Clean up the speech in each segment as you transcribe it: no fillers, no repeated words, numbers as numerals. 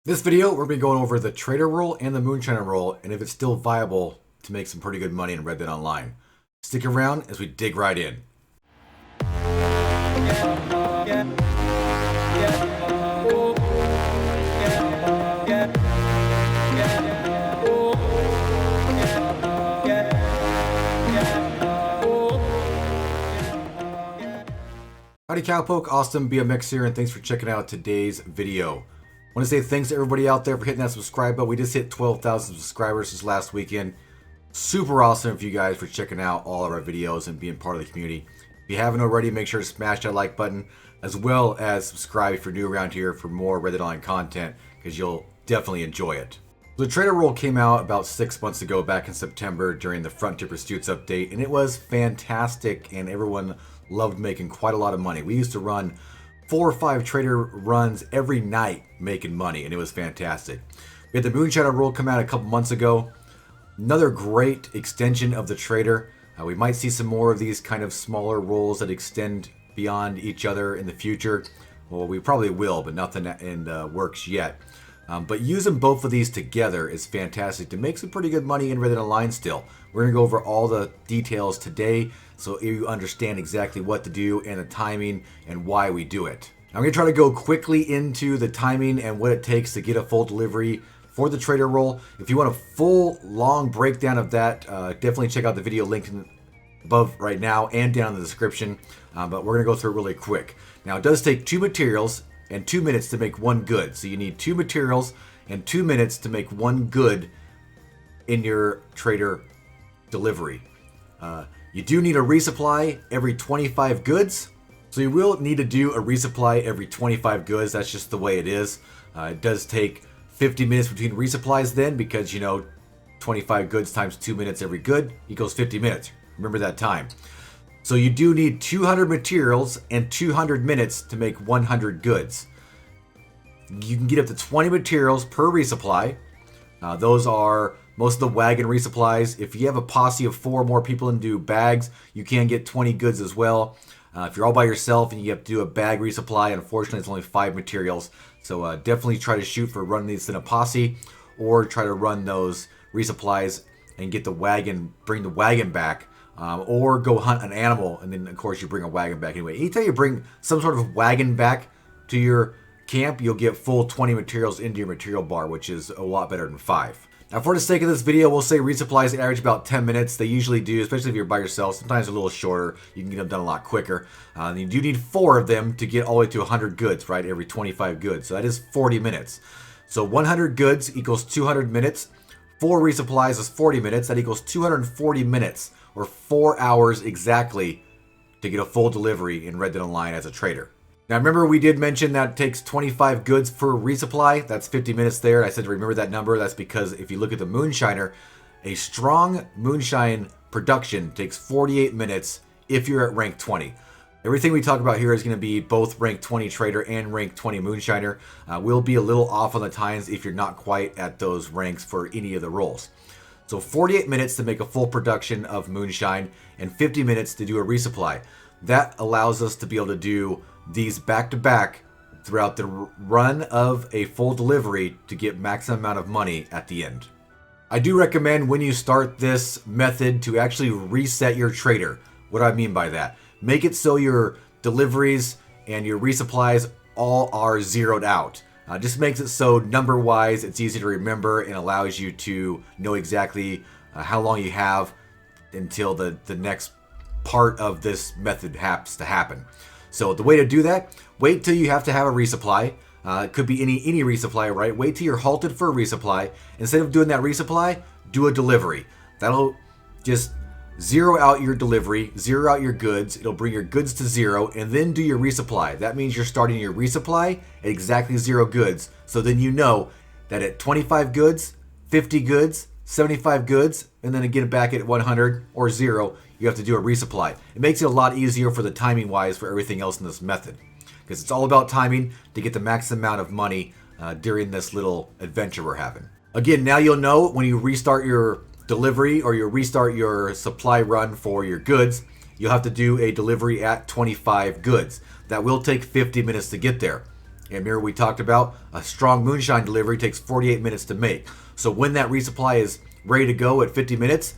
This video, we're going to be going over the Trader role and the Moonshiner role, and if it's still viable to make some pretty good money in Red Dead Online. Stick around as we dig right in. Howdy Cowpoke, awesome BMX here, and thanks for checking out today's video. I want to say thanks to everybody out there for hitting that subscribe button. We just hit 12,000 subscribers this last weekend. Super awesome of you guys for checking out all of our videos and being part of the community. If you haven't already, make sure to smash that like button, as well as subscribe if you're new around here for more Red Dead Online content, because you'll definitely enjoy it. The Trader role came out about 6 months ago, back in September, during the Frontier Pursuits update, and it was fantastic, and everyone loved making quite a lot of money. We used to run 4 or 5 trader runs every night making money, and it was fantastic. We had the Moonshiner role come out a couple months ago. Another great extension of the trader. We might see some more of these kind of smaller roles that extend beyond each other in the future. Well, we probably will, but nothing in the works yet. But using both of these together is fantastic to make some pretty good money in Red Dead Online still. We're going to go over all the details today so you understand exactly what to do and the timing and why we do it. I'm going to try to go quickly into the timing and what it takes to get a full delivery for the trader role. If you want a full long breakdown of that, definitely check out the video linked above right now and down in the description. But we're going to go through it really quick. Now, it does take 2 materials and 2 minutes to make 1 good. So you need 2 materials and 2 minutes to make 1 good in your trader delivery. You do need a resupply every 25 goods. So you will need to do a resupply every 25 goods. That's just the way it is. It does take 50 minutes between resupplies then, because, you know, 25 goods times 2 minutes every good equals 50 minutes. Remember that time. So you do need 200 materials and 200 minutes to make 100 goods. You can get up to 20 materials per resupply. Those are most of the wagon resupplies. If you have a posse of 4 more people and do bags, you can get 20 goods as well. If you're all by yourself and you have to do a bag resupply, unfortunately it's only 5 materials. So definitely try to shoot for running these in a posse, or try to run those resupplies and get the wagon, bring the wagon back. Or go hunt an animal, and then of course you bring a wagon back anyway. Anytime you bring some sort of wagon back to your camp, you'll get full 20 materials into your material bar, which is a lot better than 5. Now, for the sake of this video, we'll say resupplies average about 10 minutes. They usually do, especially if you're by yourself. Sometimes a little shorter. You can get them done a lot quicker. You do need 4 of them to get all the way to 100 goods, right? Every 25 goods. So that is 40 minutes. So 100 goods equals 200 minutes. 4 resupplies is 40 minutes. That equals 240 minutes, or 4 hours exactly, to get a full delivery in Red Dead Online as a trader. Now, remember, we did mention that it takes 25 goods per resupply. That's 50 minutes there. I said to remember that number. That's because if you look at the Moonshiner, a strong moonshine production takes 48 minutes if you're at rank 20. Everything we talk about here is going to be both rank 20 trader and rank 20 moonshiner. We'll be a little off on the times if you're not quite at those ranks for any of the roles. So 48 minutes to make a full production of moonshine and 50 minutes to do a resupply. That allows us to be able to do these back to back throughout the run of a full delivery to get maximum amount of money at the end. I do recommend when you start this method to actually reset your trader. What do I mean by that? Make it so your deliveries and your resupplies all are zeroed out. Just makes it so number wise it's easy to remember and allows you to know exactly how long you have until the next part of this method has to happen. So the way to do that, wait till you have to have a resupply. It could be any resupply, right? Wait till you're halted for a resupply. Instead of doing that resupply, do a delivery. That'll just zero out your delivery, zero out your goods. It'll bring your goods to 0, and then do your resupply. That means you're starting your resupply at exactly 0 goods. So then you know that at 25 goods, 50 goods, 75 goods, and then again back at 100 or 0, you have to do a resupply. It makes it a lot easier for the timing wise for everything else in this method, because it's all about timing to get the max amount of money during this little adventure we're having. Again, now you'll know when you restart your delivery or you restart your supply run for your goods, you'll have to do a delivery at 25 goods. That will take 50 minutes to get there. And remember we talked about a strong moonshine delivery takes 48 minutes to make. So when that resupply is ready to go at 50 minutes,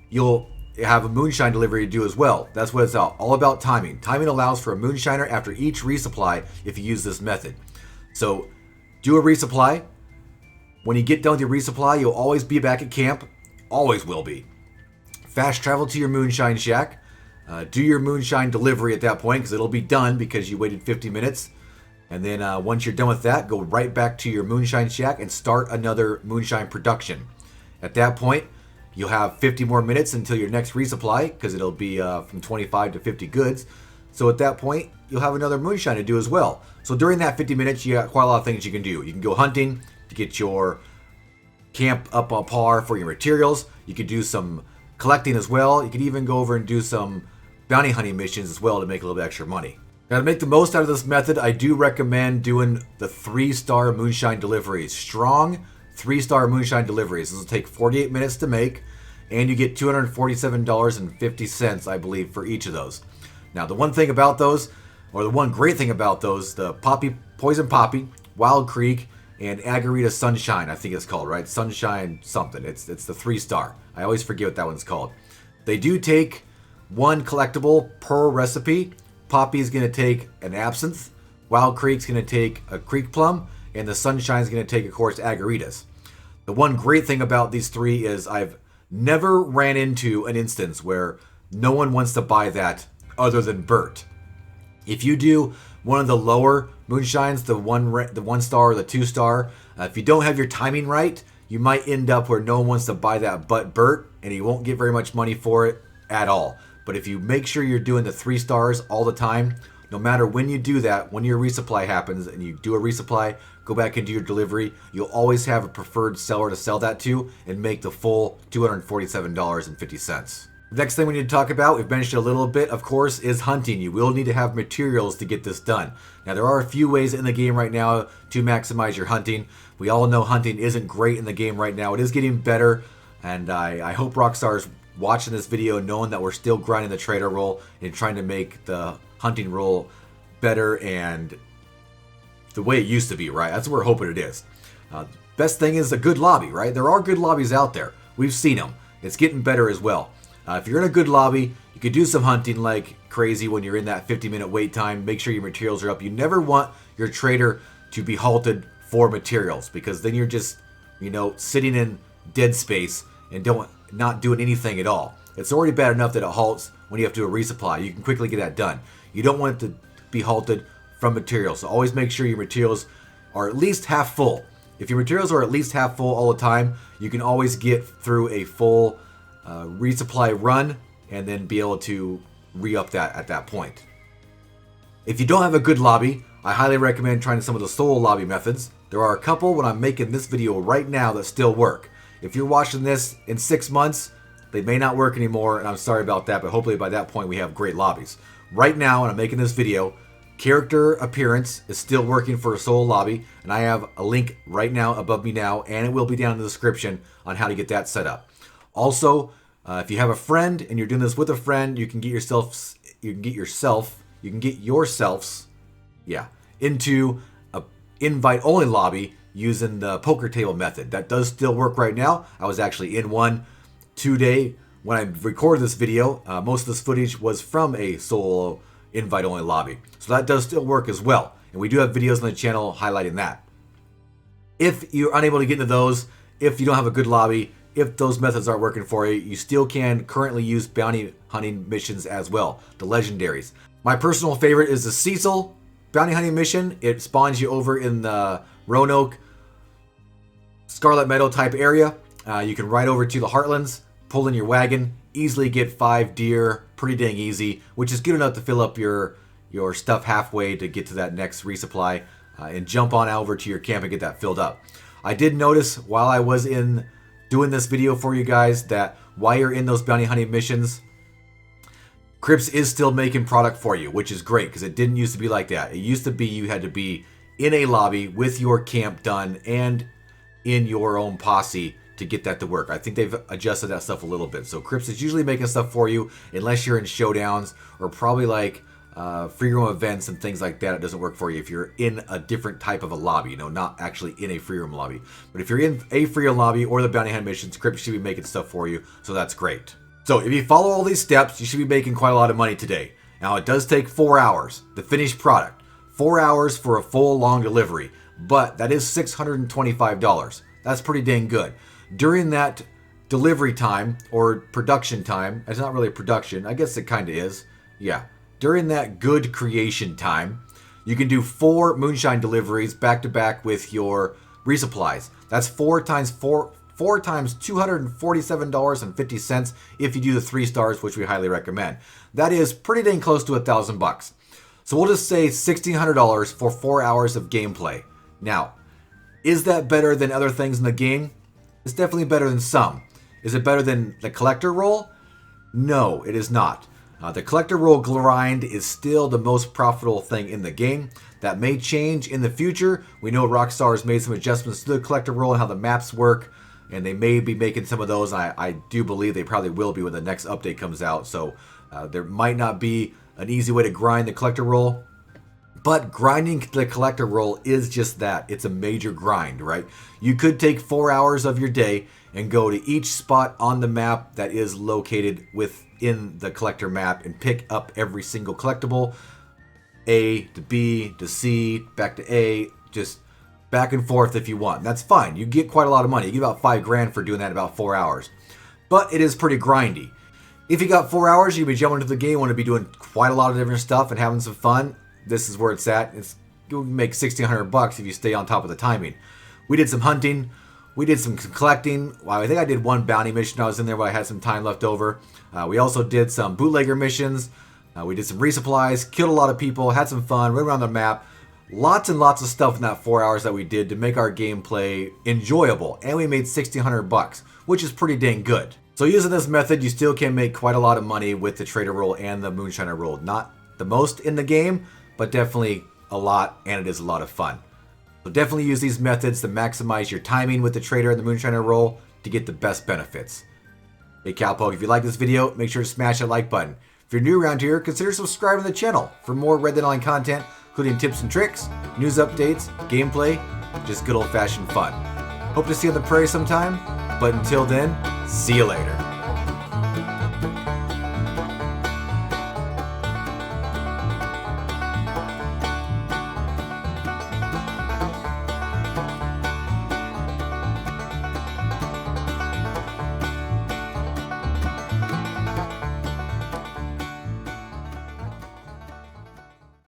you'll have a moonshine delivery to do as well. That's what it's all about, timing. Timing allows for a moonshiner after each resupply if you use this method. So do a resupply. When you get done with your resupply, you'll always be back at camp. Always will be. Fast travel to your moonshine shack. Do your moonshine delivery at that point because it'll be done because you waited 50 minutes. And then once you're done with that, go right back to your moonshine shack and start another moonshine production. At that point, you'll have 50 more minutes until your next resupply because it'll be from 25 to 50 goods. So at that point, you'll have another moonshine to do as well. So during that 50 minutes, you got quite a lot of things you can do. You can go hunting to get your camp up on par for your materials. You could do some collecting as well. You could even go over and do some bounty hunting missions as well to make a little bit extra money. Now, to make the most out of this method, I do recommend doing the 3-star moonshine deliveries. Strong 3-star moonshine deliveries. This will take 48 minutes to make, and you get $247.50, I believe, for each of those. Now, the one thing about those, or the one great thing about those, the Poison Poppy, Wild Creek, and Agarita Sunshine, I think it's called, right? Sunshine something. It's the 3-star. I always forget what that one's called. They do take one collectible per recipe. Poppy's going to take an absinthe. Wild Creek's going to take a creek plum. And the Sunshine's going to take, of course, Agaritas. The one great thing about these three is I've never ran into an instance where no one wants to buy that other than Bert. If you do one of the lower moonshines, the 1-star or the 2-star, if you don't have your timing right, you might end up where no one wants to buy that but Bert, and you won't get very much money for it at all. But if you make sure you're doing the 3 stars all the time, no matter when you do that, when your resupply happens and you do a resupply, go back and do your delivery, you'll always have a preferred seller to sell that to and make the full $247.50. Next thing we need to talk about, we've mentioned a little bit, of course, is hunting. You will need to have materials to get this done. Now, there are a few ways in the game right now to maximize your hunting. We all know hunting isn't great in the game right now. It is getting better, and I hope Rockstar's watching this video knowing that we're still grinding the trader role and trying to make the hunting role better and the way it used to be, right? That's what we're hoping it is. Best thing is a good lobby, right? There are good lobbies out there. We've seen them. It's getting better as well. If you're in a good lobby, you could do some hunting like crazy when you're in that 50-minute wait time. Make sure your materials are up. You never want your trader to be halted for materials because then you're just, sitting in dead space and not doing anything at all. It's already bad enough that it halts when you have to do a resupply. You can quickly get that done. You don't want it to be halted from materials. So always make sure your materials are at least half full. If your materials are at least half full all the time, you can always get through a full resupply run and then be able to re-up that at that point. If you don't have a good lobby, I highly recommend trying some of the solo lobby methods. There are a couple when I'm making this video right now that still work. If you're watching this in 6 months, they may not work anymore, and I'm sorry about that, but hopefully by that point we have great lobbies. Right now, when I'm making this video, character appearance is still working for a solo lobby, and I have a link right now above me now, and it will be down in the description on how to get that set up. Also, if you have a friend and you're doing this with a friend, you can get yourselves into a invite-only lobby using the poker table method. That does still work right now. I was actually in one today when I recorded this video. Most of this footage was from a solo invite-only lobby. So that does still work as well. And we do have videos on the channel highlighting that. If you're unable to get into those, if you don't have a good lobby, if those methods aren't working for you, you still can currently use bounty hunting missions as well, the legendaries. My personal favorite is the Cecil bounty hunting mission. It spawns you over in the Roanoke, Scarlet Meadow type area. You can ride over to the Heartlands, pull in your wagon, easily get 5 deer, pretty dang easy, which is good enough to fill up your stuff halfway to get to that next resupply and jump on over to your camp and get that filled up. I did notice while I was in doing this video for you guys that while you're in those bounty hunting missions, Crips is still making product for you, which is great because it didn't used to be like that. It used to be you had to be in a lobby with your camp done and in your own posse to get that to work. I think they've adjusted that stuff a little bit. So Crips is usually making stuff for you unless you're in showdowns or probably like free roam events and things like that, it doesn't work for you if you're in a different type of a lobby, you know, not actually in a free roam lobby. But if you're in a free roam lobby or the bounty hunt missions, Crypt should be making stuff for you, so that's great. So if you follow all these steps, you should be making quite a lot of money today. Now it does take 4 hours, the finished product. 4 hours for a full long delivery, but that is $625. That's pretty dang good. During that delivery time or production time, it's not really production, I guess it kind of is, yeah. During that good creation time, you can do 4 moonshine deliveries back to back with your resupplies. That's 4 times $247.50 if you do the 3 stars, which we highly recommend. That is pretty dang close to $1,000. So we'll just say $1,600 for 4 hours of gameplay. Now, is that better than other things in the game? It's definitely better than some. Is it better than the collector role? No, it is not. The collector role grind is still the most profitable thing in the game. That may change in the future. We know Rockstar has made some adjustments to the collector role and how the maps work, and they may be making some of those. I do believe they probably will be when the next update comes out. So there might not be an easy way to grind the collector role. But grinding the collector role is just that. It's a major grind, right? You could take 4 hours of your day and go to each spot on the map that is located within the collector map and pick up every single collectible. A to B to C, back to A, just back and forth if you want. That's fine. You get quite a lot of money. You get about $5 grand for doing that in about 4 hours. But it is pretty grindy. If you got 4 hours, you'll be jumping into the game, want to be doing quite a lot of different stuff and having some fun. This is where it's at. You'll make $1,600 if you stay on top of the timing. We did some hunting. We did some collecting. Wow, I think I did one bounty mission. I was in there, but I had some time left over. We also did some bootlegger missions. We did some resupplies, killed a lot of people, had some fun, went around the map. Lots and lots of stuff in that 4 hours that we did to make our gameplay enjoyable. And we made $1,600, which is pretty dang good. So using this method, you still can make quite a lot of money with the trader role and the moonshiner role. Not the most in the game, but definitely a lot, and it is a lot of fun. So definitely use these methods to maximize your timing with the trader and the moonshiner role to get the best benefits. Hey Cowpoke, if you like this video, make sure to smash that like button. If you're new around here, consider subscribing to the channel for more Red Dead Online content, including tips and tricks, news updates, gameplay, just good old-fashioned fun. Hope to see you on the prairie sometime, but until then, see you later.